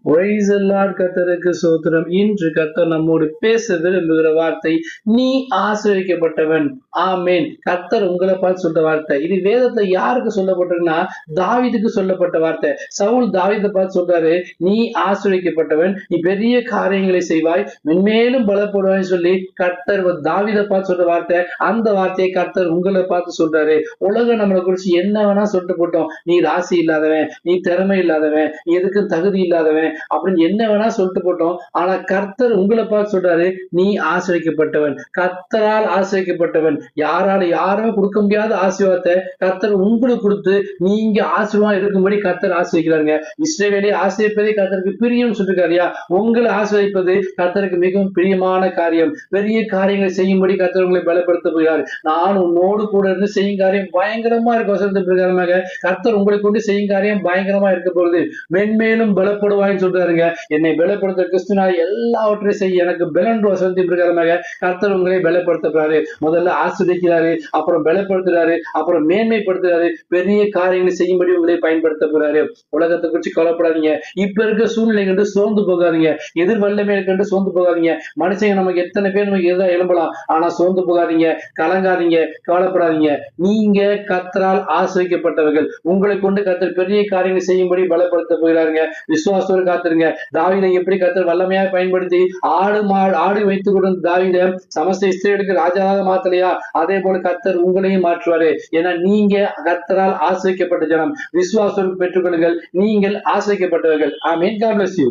Praise the Lord. கர்த்தருக்கு சோத்திரம். இன்று கர்த்தர் நம்மோடு பேச விரும்புகிற வார்த்தை, நீ ஆசீர்வதிக்கப்பட்டவன். ஆமென். கர்த்தர் உங்களை பார்த்து சொல்ற வார்த்தை இது. வேதத்தை யாருக்கு சொல்லப்பட்டிருக்குன்னா தாவீதுக்கு சொல்லப்பட்ட வார்த்தை. சவுல் தாவீதை பார்த்து சொல்றாரு, நீ ஆசீர்வதிக்கப்பட்டவன், நீ பெரிய காரியங்களை செய்வாய், மென்மேலும் பலப்படுவாய் சொல்லி கர்த்தர் தாவீதை பார்த்து சொல்ற வார்த்தை. அந்த வார்த்தையை கர்த்தர் உங்களை பார்த்து சொல்றாரு. உலகம் நம்மளை குறிச்சு என்ன வேணா சொல்லிட்டு போட்டோம், நீ ராசி இல்லாதவன், நீ திறமை இல்லாதவன், நீ எதுக்கு தகுதி இல்லாதவன் அப்படின்னு என்ன வேணா சொல்லிட்டு போட்டோம். ஆனா கர்த்தர் உங்களை பார்த்து சொல்றாரு, நீ ஆசீர்வதிக்கப்பட்டவன், கர்த்தரால் ஆசீர்வதிக்கப்பட்டவன். யாருமே கொடுக்க முடியாத ஆசீர்வாதத்தை கர்த்தர் உங்களுக்கு கொடுத்து நீங்க ஆசீர்வாதம் இருக்கும்படி கர்த்தர் ஆசீர்வதிக்கிறாங்க. இஸ்ரவேலை ஆசீர்வதிப்பதே கர்த்தருக்கு பிரியம் சொல்லிருக்காரியா. உங்களை ஆசீர்வதிப்பது கர்த்தருக்கு மிகவும் பிரியமான காரியம். பெரிய காரியங்களை செய்யும்படி கர்த்தர் உங்களை பலப்படுத்த போகிறார். நான் உன்னோடு கூட இருந்து செய்யும் காரியம் பயங்கரமா இருக்கும். வசனத்தின் பிரகாரமாக கர்த்தர் உங்களை கொண்டு செய்யும் காரியம் பயங்கரமா இருக்க போகுது. மென்மேலும் பலப்படுவாய் சொல்றாருங்க. என்னை பலப்படுத்த கிறிஸ்துவினால் எல்லாவற்றையும் செய்ய எனக்கு பலன் வசனத்தின் பிரகாரமாக கர்த்தர் உங்களை பலப்படுத்துறாரு. முதல்ல ஆஸ்வதிக்கிறாரு, அப்புறம் பலப்படுத்துறாரு, அப்புறம் மேன்மைப்படுத்துறாரு. பெரிய காரியங்களை செய்யும்படி உங்களை பயன்படுத்த போறாரு. உலகத்தை குறிச்சு கவலைப்படாதீங்க. இப்ப இருக்க சூழ்நிலை கண்டு சோர்ந்து போகாதீங்க. எதிர் வல்லமை கண்டு சோர்ந்து போகாதீங்க. மனுஷங்க நமக்கு எத்தனை பேர் நமக்கு எதிராக எழும்பலாம், ஆனா சோர்ந்து போகாதீங்க, கலங்காதீங்க, கவலைப்படாதீங்க. நீங்க கர்த்தரால் ஆசீர்வதிக்கப்பட்டவர்கள். உங்களை கொண்டு கர்த்தர் பெரிய காரியங்களை செய்யும்படி பலப்படுத்த போகிறாருங்க. விசுவாசத்தோடு காத்துருங்க. தாவீதை எப்படி கர்த்தர் வல்லமையாக பயன்படுத்தி ஆடு வைத்துக் கொண்டு தாவீதை சமஸ்த இஸ்ரவேலுக்கு ராஜாவாக மாத்தலையா, அதே போல கர்த்தர் உங்களையும் மாற்றுவாரு. ஏன்னா நீங்க கர்த்தரால் ஆசீர்வதிக்கப்பட்ட ஜனம். விசுவாசம் பெற்றுக்கொள்ளுங்கள், நீங்கள் ஆசீர்வதிக்கப்பட்டவர்கள். ஆமென். God bless you.